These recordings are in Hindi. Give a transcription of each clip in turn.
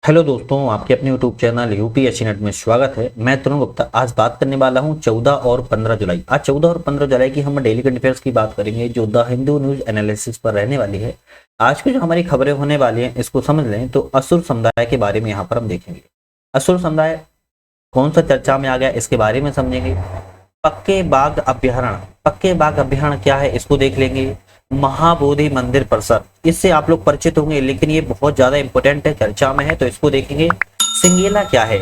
हेलो दोस्तों, आपके अपने यूट्यूब चैनल यूपीएससी नेट में स्वागत है। मैं तरुण गुप्ता आज बात करने वाला हूं 14 और 15 जुलाई। आज 14 और 15 जुलाई की हम डेली करंट अफेयर्स की बात करेंगे जो द हिंदू न्यूज एनालिसिस पर रहने वाली है। आज की जो हमारी खबरें होने वाली हैं इसको समझ लें तो असुर समुदाय के बारे में यहाँ पर हम देखेंगे। असुर समुदाय कौन सा चर्चा में आ गया इसके बारे में समझेंगे। पक्के बाग अभ्यारण्य क्या है इसको देख लेंगे। महाबोधि मंदिर परिसर, इससे आप लोग परिचित होंगे लेकिन ये बहुत ज्यादा इंपॉर्टेंट है, चर्चा में है तो इसको देखेंगे। सिंगेला क्या है,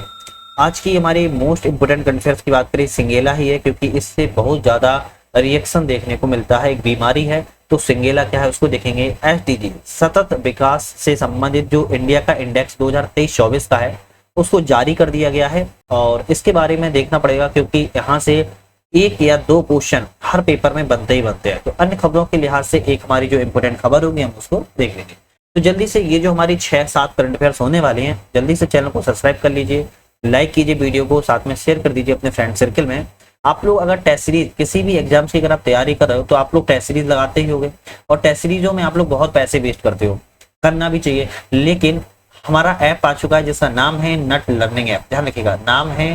आज की हमारी मोस्ट इंपोर्टेंट कॉन्फ्रेंस की बात करें सिंगेला ही है, क्योंकि इससे बहुत ज्यादा रिएक्शन देखने को मिलता है, एक बीमारी है। तो सिंगेला क्या है उसको देखेंगे। एसडीजी सतत विकास से संबंधित जो इंडिया का इंडेक्स 2023-24 का है उसको जारी कर दिया गया है और इसके बारे में देखना पड़ेगा, क्योंकि यहाँ से एक या दो क्वेश्चन हर पेपर में बनते ही बनते हैं। तो अन्य खबरों के लिहाज से एक हमारी जो इंपोर्टेंट खबर होगी हम उसको देख लेंगे। तो जल्दी से ये जो हमारी 6-7 करंट अफेयर्स होने वाली हैं, जल्दी से चैनल को सब्सक्राइब कर लीजिए, लाइक कीजिए, वीडियो को साथ में शेयर कर दीजिए अपने फ्रेंड सर्कल में। आप लोग अगर टेस्ट सीरीज किसी भी एग्जाम्स की अगर आप तैयारी कर रहे हो तो आप लोग टेस्ट सीरीज लगाते ही होंगे और टेस्ट सीरीजों में आप लोग बहुत पैसे वेस्ट करते हो, करना भी चाहिए। लेकिन हमारा ऐप आ चुका है जिसका नाम है नट लर्निंग ऐप, ध्यान रखिएगा, नाम है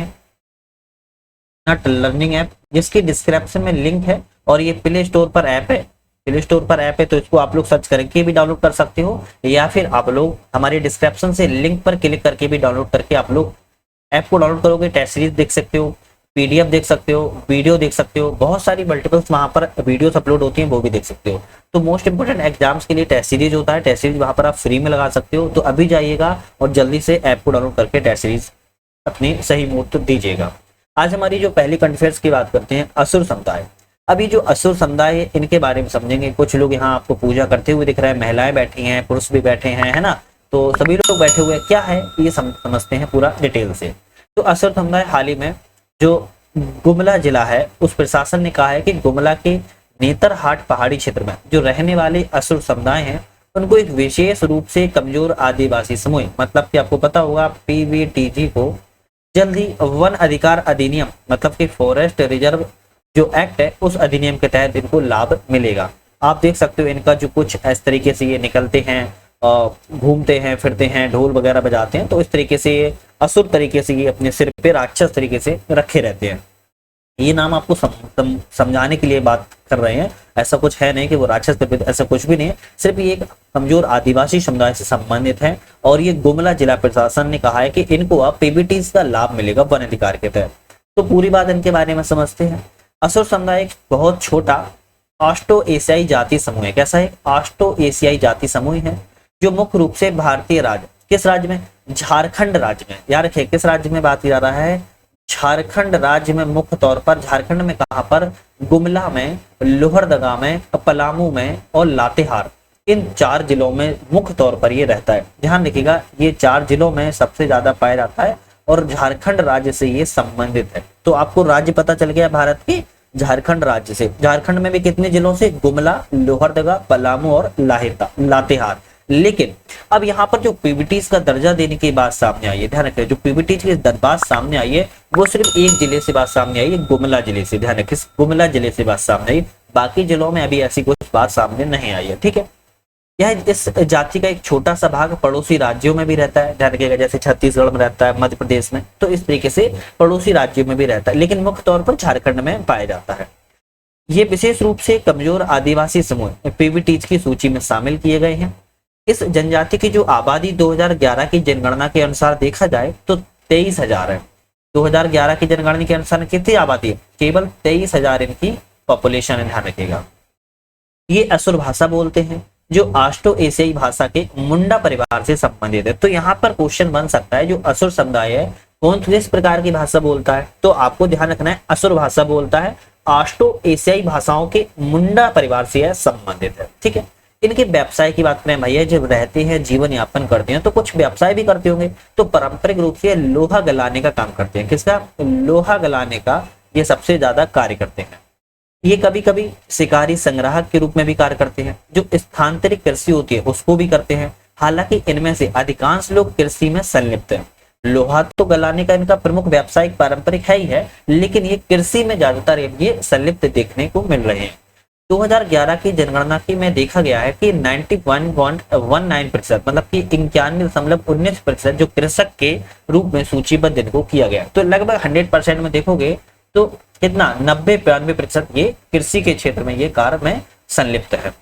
नट लर्निंग ऐप, जिसकी डिस्क्रिप्शन में लिंक है और ये प्ले स्टोर पर ऐप है। तो इसको आप लोग सर्च करके भी डाउनलोड कर सकते हो या फिर आप लोग हमारे डिस्क्रिप्शन से लिंक पर क्लिक करके भी डाउनलोड करके आप लोग ऐप को डाउनलोड करोगे, टेस्ट सीरीज देख सकते हो, पीडीएफ देख सकते हो, वीडियो देख सकते हो, बहुत सारी मल्टीपल्स वहां पर वीडियोस अपलोड होती हैं वो भी देख सकते हो। तो मोस्ट इंपोर्टेंट एग्जाम्स के लिए टेस्ट सीरीज होता है, टेस्ट सीरीज वहां पर आप फ्री में लगा सकते हो। तो अभी जाइएगा और जल्दी से ऐप को डाउनलोड करके टेस्ट सीरीज अपनी सही मूड दीजिएगा। आज हमारी जो पहली करंट अफेयर्स की बात करते हैं असुर समुदाय। अभी जो असुर समुदाय है इनके बारे में समझेंगे। कुछ लोग यहाँ आपको पूजा करते हुए दिख रहे हैं, महिलाएं बैठी हैं, पुरुष भी बैठे हैं, है ना। तो सभी लोग बैठे हुए क्या है ये समझते हैं पूरा डिटेल से। तो असुर समुदाय हाल ही में जो गुमला जिला है उस प्रशासन ने कहा है कि गुमला के नेतरहाट पहाड़ी क्षेत्र में जो रहने वाले असुर समुदाय हैं उनको एक विशेष रूप से कमजोर आदिवासी समूह, मतलब कि आपको पता होगा पीवीटीजी को जल्द ही वन अधिकार अधिनियम मतलब कि फॉरेस्ट रिजर्व जो एक्ट है उस अधिनियम के तहत इनको लाभ मिलेगा। आप देख सकते हो इनका जो कुछ इस तरीके से ये निकलते हैं, घूमते हैं, फिरते हैं, ढोल वगैरह बजाते हैं, तो इस तरीके से ये असुर तरीके से ये अपने सिर पे राक्षस तरीके से रखे रहते हैं। ये नाम आपको समझाने के लिए बात कर रहे हैं, ऐसा कुछ है नहीं कि वो राक्षस, ऐसा कुछ भी नहीं है, सिर्फ ये एक कमजोर आदिवासी समुदाय से संबंधित है। और ये गुमला जिला प्रशासन ने कहा है कि इनको अब पीबीटी का लाभ मिलेगा वन अधिकार के तहत। तो पूरी बात इनके बारे में समझते हैं। असुर समुदाय एक बहुत छोटा ऑस्ट्रो एशियाई जाति समूह है। कैसा है? ऑस्ट्रो एशियाई जाति समूह है जो मुख्य रूप से भारतीय राज्य, किस राज्य में? झारखंड राज्य में। याद रखिए किस राज्य में बात की जा रहा है? झारखंड राज्य में, मुख्य तौर पर झारखंड में कहां पर? गुमला में, लोहरदगा में, पलामू में और लातेहार, इन 4 जिलों में मुख्य तौर पर ये रहता है। ध्यान रखिएगा ये 4 जिलों में सबसे ज्यादा पाया जाता है और झारखंड राज्य से ये संबंधित है। तो आपको राज्य पता चल गया भारत के, झारखंड राज्य से। झारखंड में भी कितने जिलों से? गुमला, लोहरदगा, पलामू और लातेहार। लेकिन अब यहाँ पर जो पीबीटी का दर्जा देने की बात सामने आई है, ध्यान रखिए जो पीबीटी की बात सामने आई है वो सिर्फ एक जिले से बात सामने आई है, गुमला जिले से। ध्यान रखिए गुमला जिले से बात सामने आई, बाकी जिलों में अभी ऐसी कुछ बात सामने नहीं आई है। ठीक है, यह इस जाति का एक छोटा सा भाग पड़ोसी राज्यों में भी रहता है। ध्यान रखिएगा जैसे छत्तीसगढ़ में रहता है, मध्य प्रदेश में, तो इस तरीके से पड़ोसी राज्यों में भी रहता है, लेकिन मुख्य तौर पर झारखंड में पाया जाता है। ये विशेष रूप से कमजोर आदिवासी समूह पीबीटी की सूची में शामिल किए गए हैं। इस जनजाति की जो आबादी 2011 की जनगणना के अनुसार देखा जाए तो 23,000 है। 2011 की जनगणना के अनुसार कितनी आबादी है? केवल 23,000 इनकी पॉपुलेशन है। ध्यान रखिएगा ये असुर भाषा बोलते हैं जो ऑस्ट्रो एशियाई भाषा के मुंडा परिवार से संबंधित है। तो यहाँ पर क्वेश्चन बन सकता है जो असुर समुदाय है कौन किस प्रकार की भाषा बोलता है? तो आपको ध्यान रखना है असुर भाषा बोलता है, ऑस्ट्रो एशियाई भाषाओं के मुंडा परिवार से संबंधित है। ठीक है, इनके व्यवसाय की बात करें भैया, जब रहते हैं जीवन यापन करते हैं तो कुछ व्यवसाय भी करते होंगे। तो पारंपरिक रूप से लोहा गलाने का काम करते हैं। किसका? लोहा गलाने का ये सबसे ज्यादा कार्य करते हैं। ये कभी कभी शिकारी संग्राहक के रूप में भी कार्य करते हैं। जो स्थानांतरित कृषि होती है उसको भी करते हैं। हालांकि इनमें से अधिकांश लोग कृषि में संलिप्त हैं। लोहा तो गलाने का इनका प्रमुख व्यावसायिक पारंपरिक है ही है, लेकिन ये कृषि में ज्यादातर ये संलिप्त देखने को मिल रहे हैं। 2011 की जनगणना की में देखा गया है कि 91.19% मतलब कि 91.19% जो कृषक के रूप में सूचीबद्ध इनको किया गया। तो लगभग 100% में देखोगे तो कितना 90-92% ये कृषि के क्षेत्र में ये कार्य में संलिप्त है।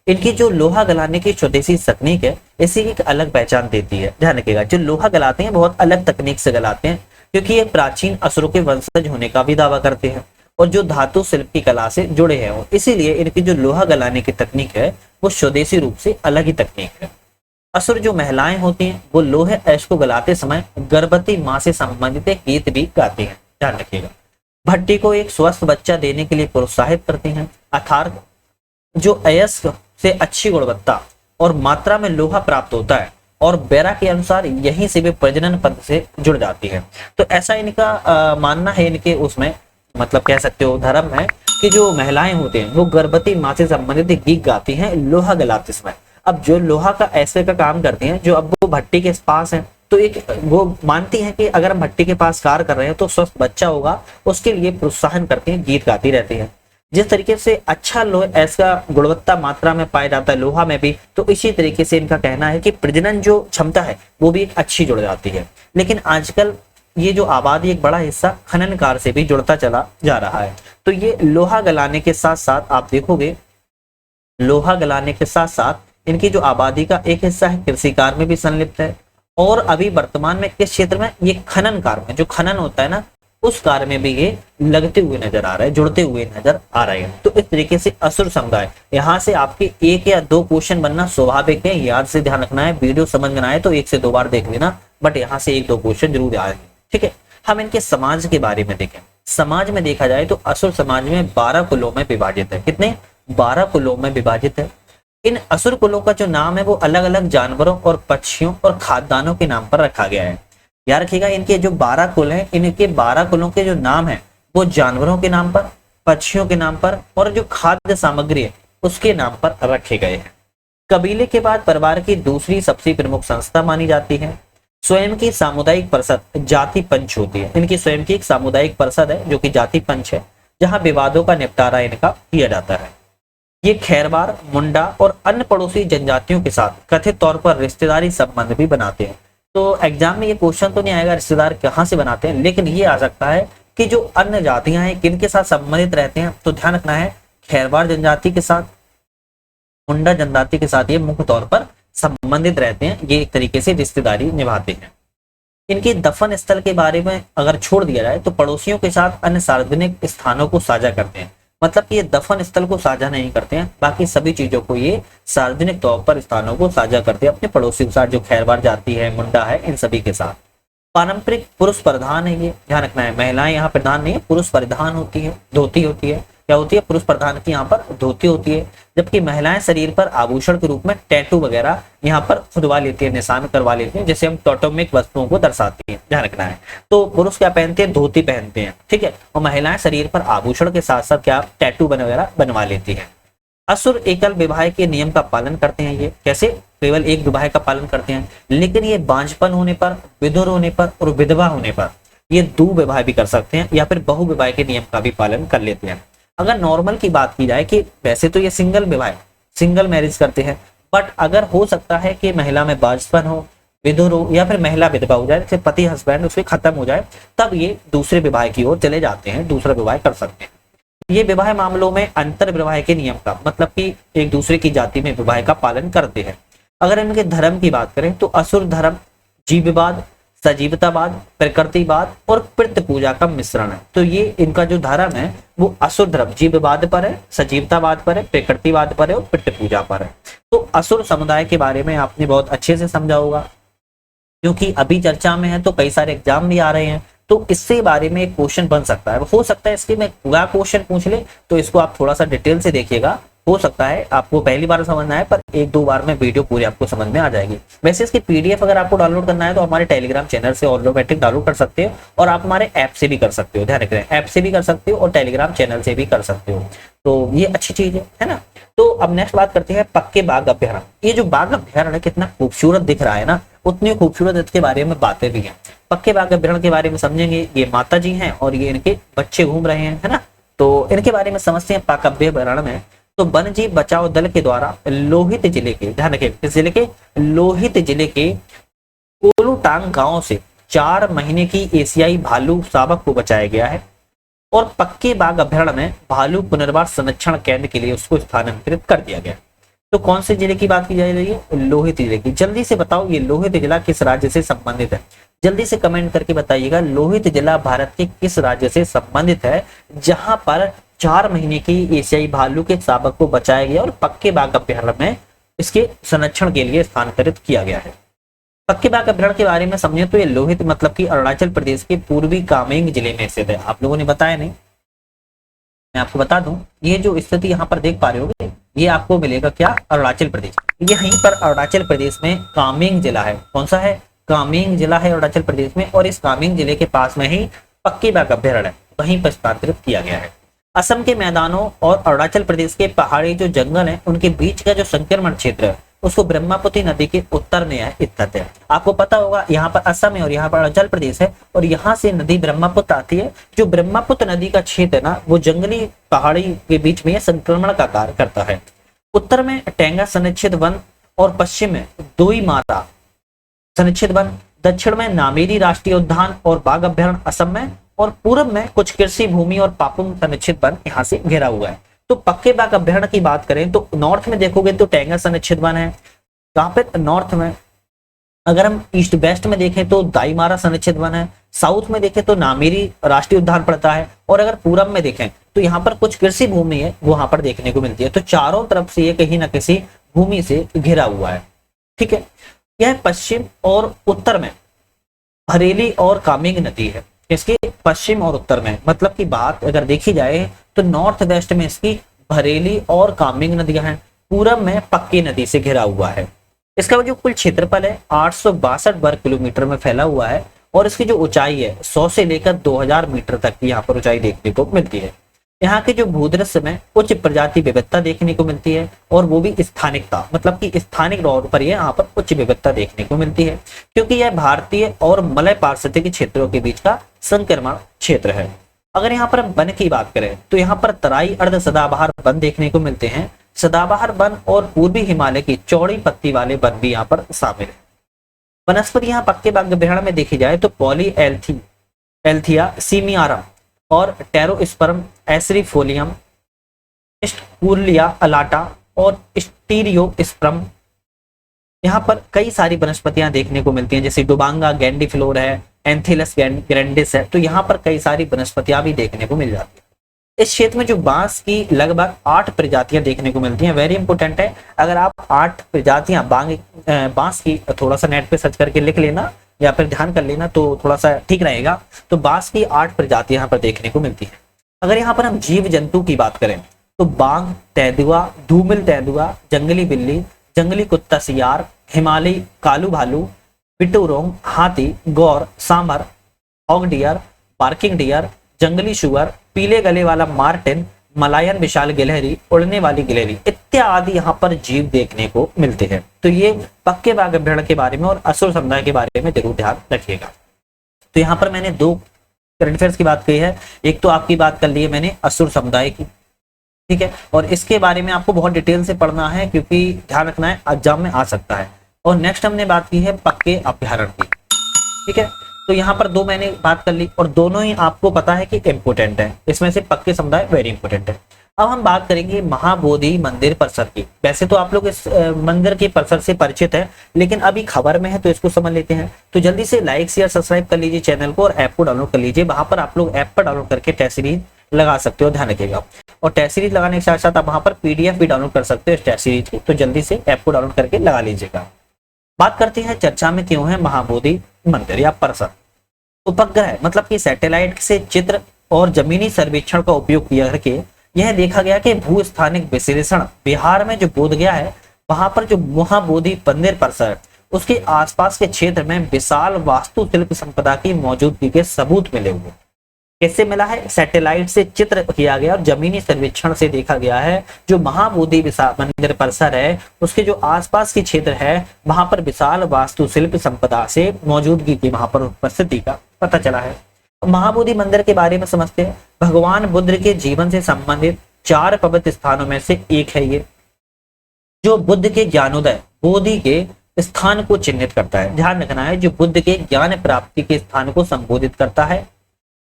इनकी जो लोहा गलाने की स्वदेशी तकनीक है इसी की एक अलग पहचान देती है। ध्यान रखिएगा, जो लोहा गलाते हैं बहुत अलग तकनीक से गलाते हैं, क्योंकि ये प्राचीन असुरों के वंशज होने का भी दावा करते हैं और जो धातु शिल्प की कला से जुड़े हैं, इसीलिए इनकी जो लोहा गलाने की तकनीक है वो स्वदेशी रूप से अलग ही तकनीक है। असुर जो महिलाएं होती हैं वो लोहे ऐश को गलाते समय गर्भवती मां से संबंधित एक गीत भी गाती हैं। ध्यान रखिएगा, भट्टी को एक स्वस्थ बच्चा देने के लिए प्रोत्साहित करते हैं, अर्थात जो अयस्क से अच्छी गुणवत्ता और मात्रा में लोहा प्राप्त होता है और बेरा के अनुसार यहीं से वे प्रजनन पथ से जुड़ जाती है। तो ऐसा इनका मानना है, इनके उसमें मतलब कह सकते हो धर्म है कि जो महिलाएं होते हैं वो गर्भवती मां से संबंधित गीत गाती हैं लोहा गलाते समय। अब जो लोहा का ऐसे का काम करती हैं, जो अब वो भट्टी के पास है, तो एक वो मानती हैं कि अगर हम भट्टी के पास कार्य कर रहे हैं तो स्वस्थ बच्चा होगा, उसके लिए प्रोत्साहन करती हैं, गीत गाती रहती हैं। जिस तरीके से अच्छा लोहा ऐसा गुणवत्ता मात्रा में पाया जाता है लोहा में भी, तो इसी तरीके से इनका कहना है कि प्रजनन जो क्षमता है वो भी अच्छी जुड़ जाती है। लेकिन आजकल ये जो आबादी एक बड़ा हिस्सा खनन कार्य से भी जुड़ता चला जा रहा है। तो ये लोहा गलाने के साथ साथ आप देखोगे, लोहा गलाने के साथ साथ इनकी जो आबादी का एक हिस्सा है कृषि कार्य में भी संलिप्त है, और अभी वर्तमान में किस क्षेत्र में, ये खनन कार्य में, जो खनन होता है ना उस कार्य में भी ये लगते हुए नजर आ रहा है, जुड़ते हुए नजर आ रहे हैं। तो इस तरीके से असुर समुदाय, यहाँ से आपके 1 या 2 क्वेश्चन बनना स्वाभाविक है, याद से ध्यान रखना है। वीडियो समझ में आए तो 1 से 2 बार देख लेना, बट यहाँ से 1-2 क्वेश्चन जरूर आएंगे। ठीक है, हम इनके समाज के बारे में देखें। समाज में देखा जाए तो असुर समाज में 12 कुलों में विभाजित है। कितने? 12 कुलों में विभाजित है। इन असुर कुलों का जो नाम है वो अलग अलग जानवरों और पक्षियों और खाद्यान्नों के नाम पर रखा गया है। याद रखिएगा, इनके जो 12 कुल हैं, इनके 12 कुलों के जो नाम है वो जानवरों के नाम पर, पक्षियों के नाम पर और जो खाद्य सामग्री है उसके नाम पर रखे गए हैं। कबीले के बाद परिवार की दूसरी सबसे प्रमुख संस्था मानी जाती है। स्वयं की सामुदायिक परिषद जाति पंच होती है। इनकी स्वयं की एक सामुदायिक परिषद है जो कि जाति पंच है, जहां विवादों का निपटारा इनका किया जाता है। ये खैरवार, मुंडा और अन्य पड़ोसी जनजातियों के साथ कथित तौर पर रिश्तेदारी संबंध भी बनाते हैं। तो एग्जाम में ये क्वेश्चन तो नहीं आएगा रिश्तेदार कहाँ से बनाते हैं, लेकिन ये आ सकता है कि जो अन्य जातियां हैं किन के साथ संबंधित रहते हैं। तो ध्यान रखना है, खैरवार जनजाति के साथ, मुंडा जनजाति के साथ ये मुख्य तौर पर संबंधित रहते हैं, ये एक तरीके से रिश्तेदारी निभाते हैं। इनके दफन स्थल के बारे में अगर छोड़ दिया जाए तो पड़ोसियों के साथ अन्य सार्वजनिक स्थानों को साझा करते हैं। मतलब कि ये दफन स्थल को साझा नहीं करते हैं, बाकी सभी चीजों को ये सार्वजनिक तौर पर स्थानों को साझा करते हैं अपने पड़ोसियों के साथ, जो खैरवार जाति है, मुंडा है, इन सभी के साथ। पारंपरिक पुरुष परिधान है, ये ध्यान रखना है, महिलाएं यहाँ परिधान नहीं है, पुरुष परिधान होती है, धोती होती है। क्या होती है? पुरुष प्रधान की यहाँ पर धोती होती है, जबकि महिलाएं शरीर पर आभूषण के रूप में टैटू वगैरह यहाँ पर खुदवा लेती है, निशान करवा लेती है, जैसे हम टोटोमिक वस्तुओं को दर्शाती है। ध्यान रखना है, तो पुरुष क्या पहनते हैं? धोती पहनते हैं, ठीक है, और महिलाएं शरीर पर आभूषण के साथ साथ क्या टैटू वगैरह बनवा लेती है। असुर एकल विवाह के नियम का पालन करते हैं। ये कैसे? केवल एक विवाह का पालन करते हैं, लेकिन ये बांझपन होने पर, विधुर होने पर और विधवा होने पर ये 2 विवाह भी कर सकते हैं, या फिर बहु विवाह के नियम का भी पालन कर लेते हैं। अगर नॉर्मल की बात की जाए कि वैसे तो ये सिंगल विवाह, सिंगल मैरिज करते हैं, बट अगर हो सकता है कि महिला में बांझपन हो, विधुर हो, या फिर महिला विधवा हो जाए, जैसे पति हस्बैंड उसके खत्म हो जाए, तब ये दूसरे विवाह की ओर चले जाते हैं, दूसरा विवाह कर सकते हैं। ये विवाह मामलों में अंतर विवाह के नियम का मतलब कि एक दूसरे की जाति में विवाह का पालन करते हैं। अगर इनके धर्म की बात करें तो असुर धर्म जीववाद, सजीवतावाद, प्रकृतिवाद और पितृ पूजा का मिश्रण है। तो ये इनका जो धर्म है वो असुर धर्म जीववाद पर है, सजीवतावाद पर है, प्रकृतिवाद पर है और पितृ पूजा पर है। तो असुर समुदाय के बारे में आपने बहुत अच्छे से समझा होगा, क्योंकि अभी चर्चा में है तो कई सारे एग्जाम भी आ रहे हैं, तो इससे बारे में एक क्वेश्चन बन सकता है। हो सकता है इसके में पूरा क्वेश्चन पूछ ले, तो इसको आप थोड़ा सा डिटेल से देखिएगा। हो सकता है आपको पहली बार समझ में आए, पर 1-2 बार में वीडियो पूरी आपको समझ में आ जाएगी। वैसे इसकी पीडीएफ अगर आपको डाउनलोड करना है तो हमारे टेलीग्राम चैनल से ऑटोमेटिक डाउनलोड कर सकते हो, और आप हमारे ऐप से भी कर सकते हो। ध्यान रखें, ऐप से भी कर सकते हो और टेलीग्राम चैनल से भी कर सकते हो, तो ये अच्छी चीज है ना। तो अब नेक्स्ट बात करते हैं पक्के बाघ अभ्यारण्य। ये जो बाघ अभ्यारण्य कितना खूबसूरत दिख रहा है ना, उतनी खूबसूरत इसके बारे में बातें भी हैं। पक्के बाघ अभ्यारण्य के बारे में समझेंगे। ये माता जी हैं और ये इनके बच्चे घूम रहे हैं, है ना। तो इनके बारे में समझते हैं पाक अभ्यारण्य में। तो वन जीव बचाओ दल के द्वारा लोहित जिले के, ध्यान रखें किस जिले के, लोहित जिले के कोलूटांग गांव से 4 महीने की एशियाई भालू शावक को बचाया गया है और पक्के बाग अभ्यारण्य में भालू पुनर्वास संरक्षण केंद्र के लिए उसको स्थानांतरित कर दिया गया। तो कौन से जिले की बात की जा रही है, लोहित जिले की। जल्दी से बताओ ये लोहित जिला किस राज्य से संबंधित है, जल्दी से कमेंट करके बताइएगा लोहित जिला भारत के किस राज्य से संबंधित है जहां पर 4 महीने की एशियाई भालू के शावक को बचाया गया और पक्के बाग अभ्यारण्य में इसके संरक्षण के लिए स्थानांतरित किया गया है। पक्के बाग अभ्यारण्य के बारे में समझे तो ये लोहित मतलब कि अरुणाचल प्रदेश के पूर्वी कामेंग जिले में स्थित है। आप लोगों ने बताया नहीं, मैं आपको बता दूं, ये जो स्थिति यहाँ पर देख पा रहे होगे ये आपको मिलेगा क्या, अरुणाचल प्रदेश। यहीं पर अरुणाचल प्रदेश में कामेंग जिला है। कौन सा है, कामेंग जिला है अरुणाचल प्रदेश में, और इस कामेंग जिले के पास में ही पक्के बाग अभ्यारण्य है, वहीं पर स्थानांतरित किया गया है। असम के मैदानों और अरुणाचल प्रदेश के पहाड़ी जो जंगल है उनके बीच का जो संक्रमण क्षेत्र है उसको ब्रह्मपुत्र नदी के उत्तर में स्थित है। आपको पता होगा यहाँ पर असम है और यहाँ पर अरुणाचल प्रदेश है और यहाँ से नदी ब्रह्मपुत्र आती है। जो ब्रह्मपुत्र नदी का क्षेत्र है ना वो जंगली पहाड़ी के बीच में संक्रमण का कार्य करता है। उत्तर में टेंगा संरक्षित वन और पश्चिम में दोईमारा संरक्षित वन, दक्षिण में नामेरी राष्ट्रीय उद्यान और बाघ अभ्यारण्य असम में, और पूर्व में कुछ कृषि भूमि और पापुम संरक्षित वन यहाँ से घिरा हुआ है। तो पक्के बाग अभ्यारण्य की बात करें तो नॉर्थ में देखोगे तो टेंगा संरक्षित वन है, जहाँ पे नॉर्थ में। अगर हम ईस्ट वेस्ट में देखें तो दाईमारा संरक्षित वन है, साउथ में देखें तो नामेरी राष्ट्रीय उद्यान पड़ता है, और अगर पूरब में देखें तो यहाँ पर कुछ कृषि भूमि है वो वहां पर देखने को मिलती है। तो चारों तरफ से ये कहीं ना किसी भूमि से घिरा हुआ है। ठीक है, यह पश्चिम और उत्तर में बरेली और कामेंग नदी है। इसके पश्चिम और उत्तर में, मतलब की बात अगर देखी जाए तो नॉर्थ वेस्ट में इसकी बरेली और कामेंग नदियां हैं, पूरब में पक्की नदी से घिरा हुआ है। इसका जो कुल क्षेत्रफल है 862 वर्ग किलोमीटर में फैला हुआ है, और इसकी जो ऊंचाई है 100 से लेकर 2000 मीटर तक की यहाँ पर ऊंचाई देखने को मिलती है। यहाँ के जो भूदृश्य में उच्च प्रजाति विविधता देखने को मिलती है, और वो भी स्थानिकता, मतलब कि स्थानिक तौर पर यहाँ पर उच्च विविधता देखने को मिलती है, क्योंकि यह भारतीय और मलय पारिस्थितिक क्षेत्रों के बीच का संक्रमण क्षेत्र है। अगर यहाँ पर हम वन की बात करें तो यहाँ पर तराई अर्ध सदाबहार वन देखने को मिलते हैं, सदाबहार वन और पूर्वी हिमालय की चौड़ी पत्ती वाले वन भी यहाँ पर शामिल है। वनस्पति यहाँ पक्के बाग अभ्यारण्य में देखी जाए तो पॉली एल्थिया सीमियारम और टेरोस्पर्म एसरीफोलियम, स्टूलिया अलाटा और स्टीरियोस्पर्म, यहाँ पर कई सारी वनस्पतियां देखने को मिलती हैं, जैसे डुबांगा गैंडीफ्लोर है, एंथिलस ग्रैंडिस है। तो यहाँ पर कई सारी वनस्पतियां भी देखने को मिल जाती है। इस क्षेत्र में जो बांस की लगभग 8 प्रजातियां देखने को मिलती हैं। वेरी इंपोर्टेंट है, अगर आप 8 प्रजातियां बांस की थोड़ा सा नेट पे सर्च करके लिख लेना या फिर ध्यान कर लेना तो थोड़ा सा ठीक रहेगा। तो बांस की 8 प्रजातियां यहाँ पर देखने को मिलती है। अगर यहाँ पर हम जीव जंतु की बात करें तो बाघ, तेंदुआ, धूमिल तेंदुआ, जंगली बिल्ली, जंगली कुत्ता सियार, हिमालयी कालू भालू, पिटूरोंग, हाथी, गौर, सांभर, हॉग डियर, बार्किंग डियर, जंगली शुअर, पीले गले वाला मार्टिन, मलायन विशाल गिलहरी, उड़ने वाली गिलहरी इत्यादि यहाँ पर जीव देखने को मिलते हैं। तो ये पक्के बाग अभ्यारण्य के बारे में और असुर समुदाय के बारे में जरूर ध्यान रखिएगा। तो यहाँ पर मैंने 2 करंट अफेयर्स की बात कही है, एक तो आपकी बात कर ली है मैंने असुर समुदाय की, ठीक है, और इसके बारे में आपको बहुत डिटेल से पढ़ना है क्योंकि ध्यान रखना है एग्जाम में आ सकता है। और नेक्स्ट हमने बात की है पक्के अभ्यारण्य की, ठीक है। तो यहाँ पर 2 मैंने बात कर ली और दोनों ही आपको पता है कि इंपोर्टेंट है, इसमें से पक्के समुदाय वेरी इंपोर्टेंट है। अब हम बात करेंगे महाबोधि मंदिर परिसर की। वैसे तो आप लोग इस मंदिर के परिसर से परिचित है, लेकिन अभी खबर में है तो इसको समझ लेते हैं। तो जल्दी से लाइक शेयर सब्सक्राइब कर लीजिए चैनल को और ऐप को डाउनलोड कर लीजिए। वहां पर आप लोग ऐप पर डाउनलोड करके टेस्ट सीरीज लगा सकते हो, ध्यान रखिएगा। और टेस्ट सीरीज लगाने के साथ साथ आप वहां पर पीडीएफ भी डाउनलोड कर सकते हो इस टेस्ट सीरीज की, तो जल्दी से ऐप को डाउनलोड करके लगा लीजिएगा। बात करते हैं चर्चा में क्यों है महाबोधि मंदिर या परिसर। उपग्रह मतलब कि सैटेलाइट से चित्र और जमीनी सर्वेक्षण का उपयोग किया करके यह देखा गया कि भूस्थानिक विश्लेषण बिहार में जो बोध गया है वहां पर जो महाबोधि मंदिर परिसर उसके आसपास के क्षेत्र में विशाल वास्तुशिल्प संपदा की मौजूदगी के सबूत मिले हुए। कैसे मिला है? सैटेलाइट से चित्र किया गया और जमीनी सर्वेक्षण से देखा गया है जो महाबोधि मंदिर परिसर है उसके जो आसपास के क्षेत्र है वहां पर विशाल वास्तुशिल्प संपदा से मौजूदगी की वहां पर उपस्थिति का पता चला है। महाबोधि मंदिर के बारे में समझते हैं। भगवान बुद्ध के जीवन से संबंधित 4 पवित्र स्थानों में से एक है ये, जो बुद्ध के ज्ञानोदय बोधि के स्थान को चिन्हित करता है। ध्यान रखना है, जो बुद्ध के ज्ञान प्राप्ति के स्थान को संबोधित करता है।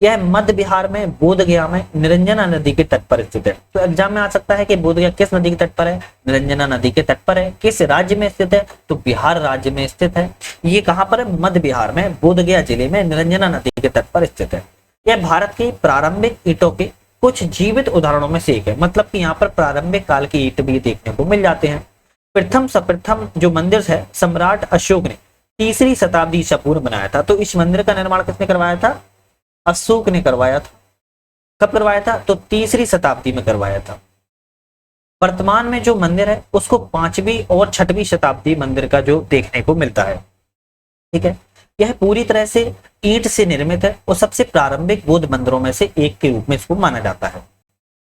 यह मध्य बिहार में बोध गया में निरंजना नदी के तट पर स्थित है। तो एग्जाम में आ सकता है कि बोध गया किस नदी के तट पर है? निरंजना नदी के तट पर है। किस राज्य में स्थित है? तो बिहार राज्य में स्थित है। ये कहां पर है? मध्य बिहार में बोध गया जिले में निरंजना नदी के तट पर स्थित है। यह भारत की प्रारंभिक ईंटों के कुछ जीवित उदाहरणों में से एक है। मतलब कि यहाँ पर प्रारंभिक काल की ईंट भी देखने को मिल जाते हैं। प्रथम जो मंदिर है सम्राट अशोक ने 3री शताब्दी ईसा पूर्व बनाया था। तो इस मंदिर का निर्माण किसने करवाया था? अशोक ने करवाया था। कब करवाया था? तो 3री शताब्दी में करवाया था। वर्तमान में जो मंदिर है उसको 5वीं और 6वीं शताब्दी मंदिर का जो देखने को मिलता है। ठीक है, यह पूरी तरह से ईंट से निर्मित है और सबसे प्रारंभिक बौद्ध मंदिरों में से एक के रूप में इसको माना जाता है,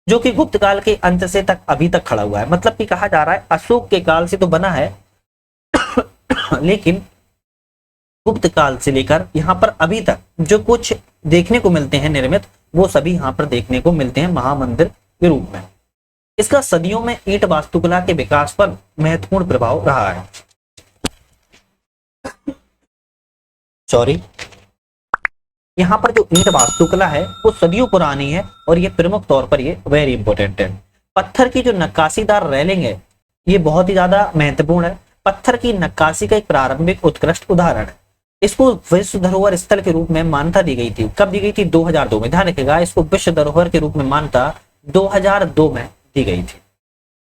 जो कि गुप्त काल के अंत से तक अभी तक खड़ा हुआ है। मतलब कि कहा जा रहा है अशोक के काल से तो बना है लेकिन गुप्त काल से लेकर यहाँ पर अभी तक जो कुछ देखने को मिलते हैं निर्मित, वो सभी यहाँ पर देखने को मिलते हैं महामंदिर के रूप में। इसका सदियों में ईंट वास्तुकला के विकास पर महत्वपूर्ण प्रभाव रहा है। सॉरी, यहाँ पर जो ईंट वास्तुकला है वो सदियों पुरानी है और ये प्रमुख तौर पर ये वेरी इंपॉर्टेंट है। पत्थर की जो नक्काशीदार रेलिंग है ये बहुत ही ज्यादा महत्वपूर्ण है। पत्थर की नक्काशी का एक प्रारंभिक उत्कृष्ट उदाहरण है। इसको विश्व धरोहर स्थल के रूप में मान्यता दी गई थी। कब दी गई थी? 2002 में। ध्यान रखिएगा, इसको विश्व धरोहर के रूप में मान्यता 2002 में दी गई थी।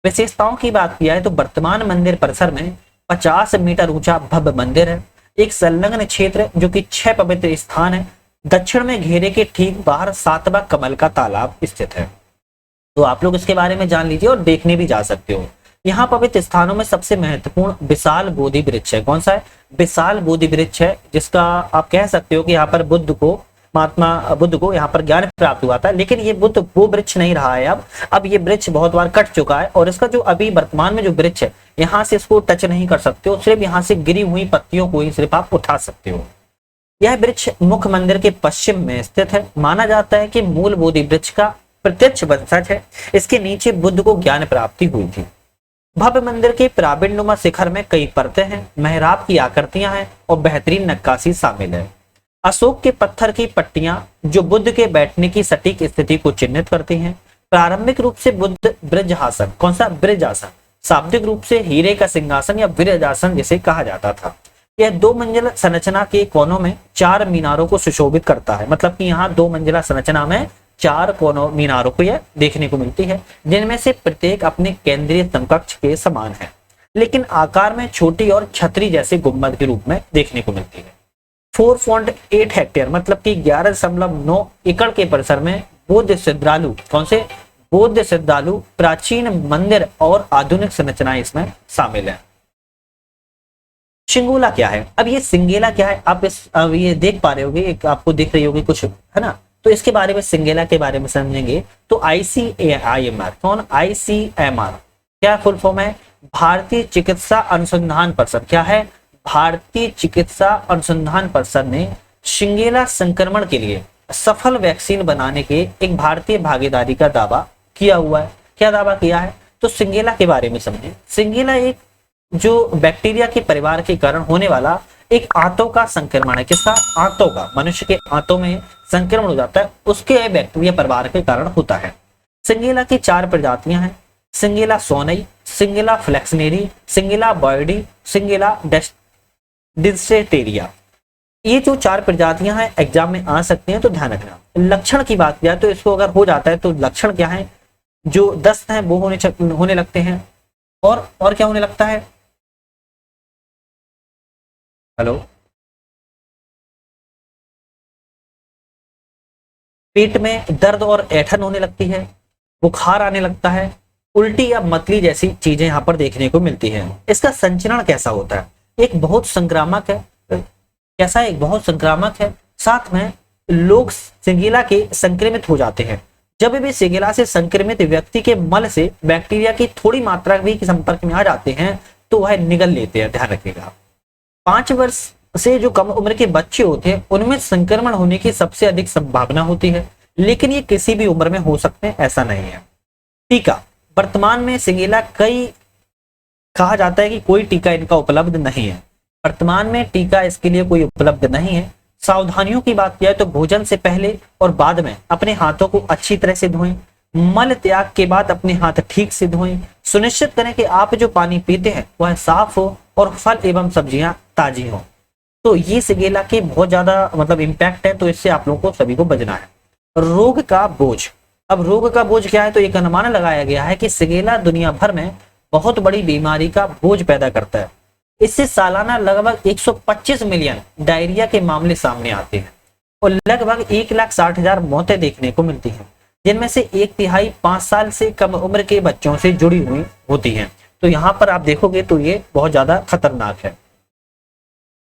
विशेषताओं की बात किया है तो वर्तमान मंदिर परिसर में 50 मीटर ऊंचा भव्य मंदिर है। एक संलग्न क्षेत्र जो कि 6 पवित्र स्थान है। दक्षिण में घेरे के ठीक बाहर 7वां कमल का तालाब स्थित है। तो आप लोग इसके बारे में जान लीजिए और देखने भी जा सकते हो। यहाँ पवित्र स्थानों में सबसे महत्वपूर्ण विशाल बोधि वृक्ष है। कौन सा है? विशाल बोधि वृक्ष है, जिसका आप कह सकते हो कि यहाँ पर महात्मा बुद्ध को यहाँ पर ज्ञान प्राप्त हुआ था। लेकिन ये बुद्ध वो वृक्ष नहीं रहा है। अब ये वृक्ष बहुत बार कट चुका है और इसका जो अभी वर्तमान में जो वृक्ष है यहाँ से इसको टच नहीं कर सकते हो, सिर्फ यहाँ से गिरी हुई पत्तियों को ही सिर्फ आप उठा सकते हो। यह वृक्ष मुख्य मंदिर के पश्चिम में स्थित है। माना जाता है कि मूल बोधि वृक्ष का प्रत्यक्ष वंशज है। इसके नीचे बुद्ध को ज्ञान प्राप्ति हुई थी। भव्य मंदिर के पिरामिडनुमा शिखर में कई परतें हैं, मेहराब की आकृतियां हैं और बेहतरीन नक्काशी शामिल है। अशोक के पत्थर की पट्टियां जो बुद्ध के बैठने की सटीक स्थिति को चिन्हित करती हैं। प्रारंभिक रूप से बुद्ध ब्रजासन, कौन सा? ब्रजासन, शाब्दिक रूप से हीरे का सिंहासन या ब्रजासन जिसे कहा जाता था। यह 2 मंजिला संरचना के कोनों में 4 मीनारों को सुशोभित करता है। मतलब कि यहाँ 2 मंजिला संरचना में 4 कोनों मीनारों को यह देखने को मिलती है, जिनमें से प्रत्येक अपने केंद्रीय समकक्ष के समान है, लेकिन आकार में छोटी और छतरी जैसे गुंबद के रूप में देखने को मिलती है। 4.8 हेक्टेयर मतलब कि 11.9 एकड़ के परिसर में बौद्ध श्रद्धालु, कौन से? बौद्ध श्रद्धालु प्राचीन मंदिर और आधुनिक संरचनाएं इसमें शामिल है। सिंगोला क्या है? अब ये सिंगेला क्या है? आप अब ये देख पा रहे होगे, एक आपको दिख रही होगी कुछ, है ना? तो इसके बारे में, सिंगेला के बारे में समझेंगे तो ICMR, कौन? ICMR क्या फुल फॉर्म है? भारतीय चिकित्सा अनुसंधान परिषद। क्या है? भारतीय चिकित्सा अनुसंधान परिषद ने शिंगेला संक्रमण के लिए सफल वैक्सीन बनाने के एक भारतीय भागीदारी का दावा किया हुआ है। क्या दावा किया है? तो सिंगेला के बारे में समझें। सिंगेला एक जो बैक्टीरिया के परिवार के कारण होने वाला एक आंतों का संक्रमण है। किसका? आंतों का। मनुष्य के आंतों में संक्रमण हो जाता है, उसके बैक्टीरिया परिवार के कारण होता है। सिंगेला की 4 प्रजातियां हैं। सिंगेला सोनई, सिंगेला फ्लेक्सनेरी, सिंगेला बॉयडी, सिंगेला डिस्टेरिया। ये जो 4 प्रजातियां हैं एग्जाम में आ सकती हैं, तो ध्यान रखना। लक्षण की बात किया तो इसको अगर हो जाता है तो लक्षण क्या है? जो दस्त है वो होने लगते हैं और क्या होने लगता है? हेलो, पेट में दर्द और ऐंठन होने लगती है, बुखार आने लगता है, उल्टी या मतली जैसी चीजें यहाँ पर देखने को मिलती हैं। इसका संचरण कैसा होता है? एक बहुत संक्रामक है। कैसा है? एक बहुत संक्रामक है। साथ में लोग सिंगेला के संक्रमित हो जाते हैं। जब भी सिंगेला से संक्रमित व्यक्ति के मल से बैक्टीरिया की थोड़ी मात्रा भी संपर्क में आ जाते हैं तो वह निगल लेते हैं। ध्यान रखिएगा। 5 वर्ष से जो कम उम्र के बच्चे होते हैं उनमें संक्रमण होने की सबसे अधिक संभावना होती है, लेकिन ये किसी भी उम्र में हो सकते हैं ऐसा नहीं है। टीका, वर्तमान में सिंगेला कई कहा जाता है कि कोई टीका इनका उपलब्ध नहीं है। वर्तमान में टीका इसके लिए कोई उपलब्ध नहीं है। सावधानियों की बात किया तो भोजन से पहले और बाद में अपने हाथों को अच्छी तरह से धोएं। मल त्याग के बाद अपने हाथ ठीक से धोएं। सुनिश्चित करें कि आप जो पानी पीते हैं वह साफ हो और फल एवं सब्जियां ताजी हो। तो ये सिगेला के बहुत ज्यादा मतलब इम्पैक्ट है, तो इससे आप लोगों को सभी को बचना है। रोग का बोझ, अब रोग का बोझ क्या है, तो एक अनुमान लगाया गया है कि सिगेला दुनिया भर में बहुत बड़ी बीमारी का बोझ पैदा करता है। इससे सालाना लगभग 125 मिलियन डायरिया के मामले सामने आते हैं और लगभग 1,60,000 मौतें देखने को मिलती हैं, जिनमें से 1/3 5 साल से कम उम्र के बच्चों से जुड़ी हुई होती हैं। तो यहाँ पर आप देखोगे तो ये बहुत ज्यादा खतरनाक है।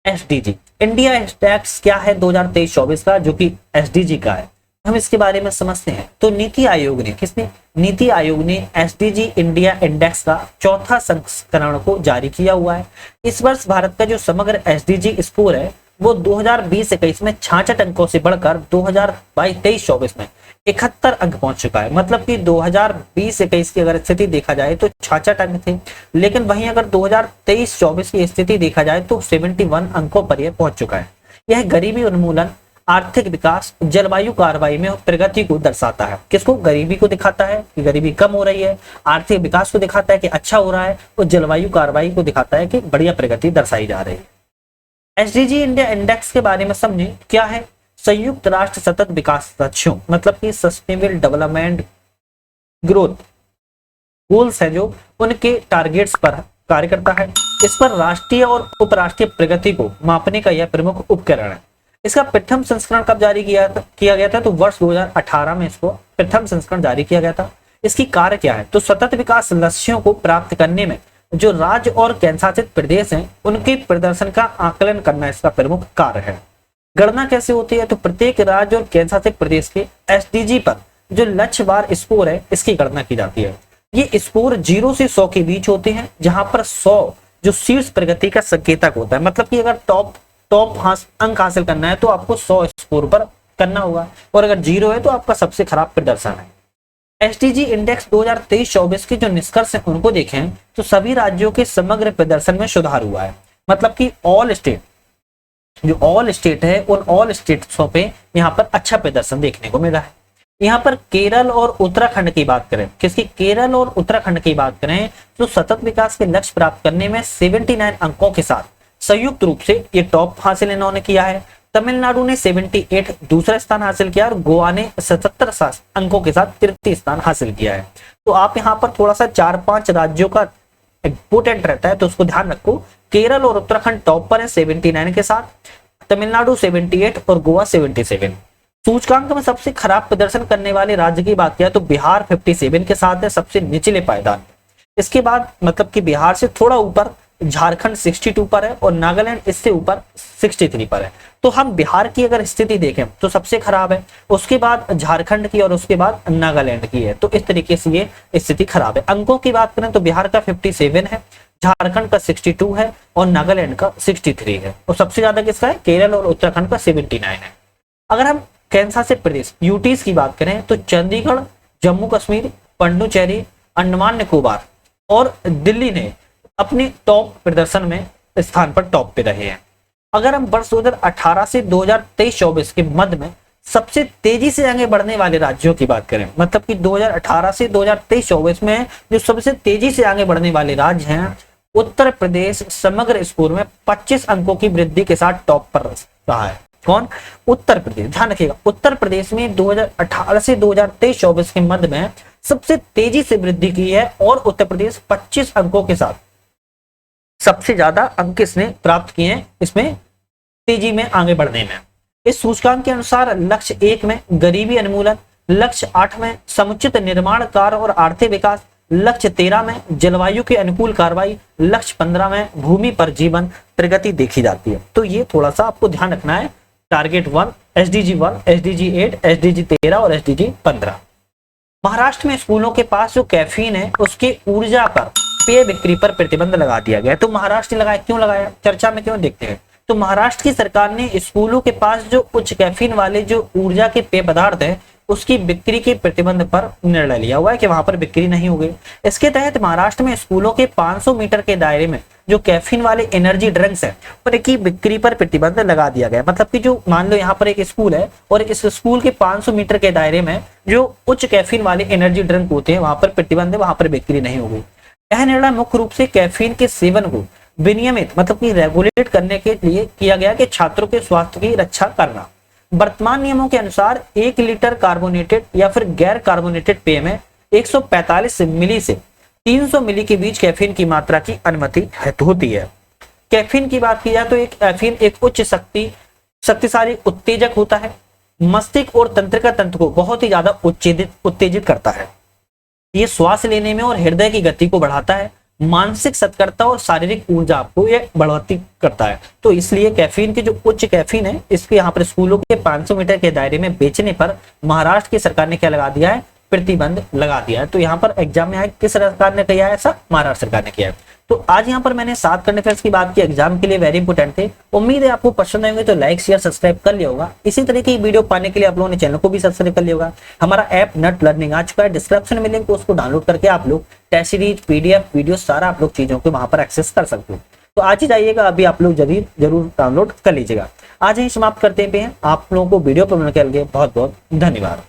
एसडीजी, इंडिया इंडेक्स क्या है 2023-24 का, जो कि एसडीजी का है, हम इसके बारे में समझते हैं। तो नीति आयोग ने, किसने, नीति आयोग ने एसडीजी इंडिया इंडेक्स का चौथा संस्करण को जारी किया हुआ है। इस वर्ष भारत का जो समग्र एसडीजी स्कोर है वो 2020-21 में 66 अंकों से बढ़कर 2022-23-24 में 71 अंक पहुंच चुका है। मतलब कि 2020-21 की अगर स्थिति देखा जाए तो 66 अंक थे, लेकिन वहीं अगर 2023-24 की स्थिति देखा जाए तो 71 अंकों पर यह पहुंच चुका है। यह गरीबी उन्मूलन, आर्थिक विकास, जलवायु कार्रवाई में प्रगति को दर्शाता है। किसको, गरीबी को दिखाता है कि गरीबी कम हो रही है, आर्थिक विकास को दिखाता है कि अच्छा हो रहा है, और जलवायु कार्रवाई को दिखाता है कि बढ़िया प्रगति दर्शाई जा रही है। एसडीजी इंडिया इंडेक्स के बारे में समझें, क्या है, संयुक्त राष्ट्र सतत विकास लक्ष्यों, मतलब कि सस्टेनेबल डेवलपमेंट ग्रोथ गोल्स है जो उनके टारगेट्स पर कार्य करता है। इस पर राष्ट्रीय और उपराष्ट्रीय प्रगति को मापने का यह प्रमुख उपकरण है। इसका प्रथम संस्करण कब जारी किया गया था, तो वर्ष 2018 में इसको प्रथम संस्करण जारी किया गया था। इसकी कार्य क्या है, तो सतत विकास लक्ष्यों को प्राप्त करने में जो राज्य और केंद्र शासित प्रदेश हैं उनके प्रदर्शन का आकलन करना इसका प्रमुख कार्य है। गणना कैसे होती है, तो प्रत्येक राज्य और केंद्र शासित प्रदेश के एसडीजी पर जो लक्ष्यवार स्कोर है इसकी गणना की जाती है। ये स्कोर 0 से 100 के बीच होते हैं, जहां पर 100 जो शीर्ष प्रगति का संकेतक होता है। मतलब कि अगर टॉप अंक हासिल करना है तो आपको 100 स्कोर पर करना होगा, और अगर 0 है तो आपका सबसे खराब प्रदर्शन है। एसडीजी इंडेक्स 2023-24 के जो निष्कर्ष हैं उनको देखें तो सभी राज्यों के समग्र प्रदर्शन में सुधार हुआ है। मतलब कि ऑल स्टेट है उन ऑल स्टेट्सों पे यहाँ पर अच्छा प्रदर्शन देखने को मिला है। यहाँ पर केरल और उत्तराखंड की बात करें, किसकी, केरल और उत्तराखंड की बात करें तो सतत विकास के लक्ष्य प्राप्त करने में 79 अंकों के साथ संयुक्त रूप से ये टॉप हासिल इन्होंने किया है। तमिलनाडु ने 78 दूसरा स्थान हासिल किया और गोवा ने 77 अंकों के साथ तृतीय स्थान हासिल किया है। तो आप यहाँ पर थोड़ा सा 4-5 राज्यों का इंपोर्टेंट रहता है, तो उसको ध्यान रखो। केरल और उत्तराखंड टॉप पर है 79 के साथ, तमिलनाडु 78 और गोवा 77। सूचकांक में सबसे खराब प्रदर्शन करने वाले राज्य की बात किया तो बिहार 57 के साथ है, सबसे निचले पायदान। इसके बाद मतलब कि बिहार से थोड़ा ऊपर झारखंड 62 पर है और नागालैंड इससे ऊपर 63 पर है। तो हम बिहार की अगर स्थिति देखें तो सबसे खराब है, उसके बाद झारखंड की और उसके बाद नागालैंड की है। तो इस तरीके से ये स्थिति खराब है। अंकों की बात करें तो बिहार का 57 है, झारखंड का 62 है और नागालैंड का 63 है, और सबसे ज्यादा किसका है, केरल और उत्तराखंड का 79 है। अगर हम केंद्र शासित प्रदेश यूटीज की बात करें तो चंडीगढ़, जम्मू कश्मीर, पुडुचेरी, अंडमान निकोबार और दिल्ली ने अपने टॉप प्रदर्शन में स्थान पर टॉप पे रहे हैं। अगर हम वर्ष 2018 से 2023-24 के मध्य में सबसे तेजी से आगे बढ़ने वाले राज्यों की बात करें, मतलब कि 2018 से 2023-24 में जो सबसे तेजी से आगे बढ़ने वाले राज्य हैं, उत्तर प्रदेश समग्र स्कोर में 25 अंकों की वृद्धि के साथ टॉप पर रहा है। कौन, उत्तर प्रदेश। ध्यान रखिएगा, उत्तर प्रदेश में 2018 से 2023-24 के मध्य में सबसे तेजी से वृद्धि की है और उत्तर प्रदेश 25 अंकों के साथ सबसे ज्यादा अंक इसने प्राप्त किए हैं इसमें तेजी में आगे बढ़ने में। इस सूचकांक के अनुसार लक्ष्य 1 में गरीबी उन्मूलन, लक्ष्य 8 में समुचित निर्माण कार्य और आर्थिक विकास, लक्ष्य 13 में जलवायु के अनुकूल कार्रवाई, लक्ष्य 15 में भूमि पर जीवन प्रगति देखी जाती है। तो ये थोड़ा सा आपको ध्यान रखना है। टारगेट 1, एसडीजी 1, एसडीजी 8, एसडीजी 13 और एसडीजी 15। महाराष्ट्र में स्कूलों के पास जो कैफीन है उसकी ऊर्जा पर पेय बिक्री पर प्रतिबंध लगा दिया गया। तो महाराष्ट्र ने लगाया, क्यों लगाया, चर्चा में क्यों, देखते हैं। तो महाराष्ट्र की सरकार ने स्कूलों के पास जो उच्च कैफीन वाले जो ऊर्जा के पेय पदार्थ है उसकी बिक्री के प्रतिबंध पर निर्णय लिया हुआ है कि वहां पर बिक्री नहीं होगी। इसके तहत महाराष्ट्र में स्कूलों के 500 मीटर के दायरे में जो कैफीन वाले एनर्जी ड्रिंक्स है उनकी बिक्री पर प्रतिबंध लगा दिया गया। मतलब कि जो मान लो यहाँ पर एक स्कूल है और इस स्कूल के 500 मीटर के दायरे में जो उच्च कैफीन वाले एनर्जी ड्रिंक होते हैं वहां पर प्रतिबंध है, वहां पर बिक्री नहीं होगी। यह निर्णय मुख्य रूप से कैफीन के सेवन को विनियमित मतलब कि रेगुलेट करने के लिए किया गया कि छात्रों के स्वास्थ्य की रक्षा करना। वर्तमान नियमों के अनुसार 1 लीटर कार्बोनेटेड या फिर गैर कार्बोनेटेड पेय में 145 मिली से 300 मिली के बीच कैफीन की मात्रा की अनुमति होती है। कैफीन की बात की जाए तो एक कैफीन एक उच्च शक्तिशाली उत्तेजक होता है, मस्तिष्क और तंत्रिका तंत्र को बहुत ही ज्यादा उत्तेजित करता है। ये श्वास लेने में और हृदय की गति को बढ़ाता है, मानसिक सतर्कता और शारीरिक ऊर्जा को ये बढ़ोतरी करता है। तो इसलिए कैफीन की जो उच्च कैफीन है इसके यहाँ पर स्कूलों के 500 मीटर के दायरे में बेचने पर महाराष्ट्र की सरकार ने क्या लगा दिया है, प्रतिबंध लगा दिया है। तो यहाँ पर एग्जाम में आए किस सरकार ने किया है ऐसा, महाराष्ट्र सरकार ने किया है। तो आज यहाँ पर मैंने 7 करंट अफेयर्स की बात की, एग्जाम के लिए वेरी इंपोर्टेंट थे। उम्मीद है आपको पसंद आएंगे, तो लाइक शेयर सब्सक्राइब कर लिया होगा। इसी तरह की वीडियो पाने के लिए आप लोगों ने चैनल को भी सब्सक्राइब कर लिया होगा। हमारा ऐप नट लर्निंग आ चुका है, डिस्क्रिप्शन में लिंक, उसको डाउनलोड करके आप लोग टेस्ट सीरीज पीडीएफ वीडियो सारा आप लोग चीजों को वहां पर एक्सेस कर सकते हो। तो आज ही जाइएगा, अभी आप लोग जरूर डाउनलोड कर लीजिएगा। आज ही समाप्त करते हैं आप लोगों को वीडियो पर मिलकर बहुत बहुत धन्यवाद।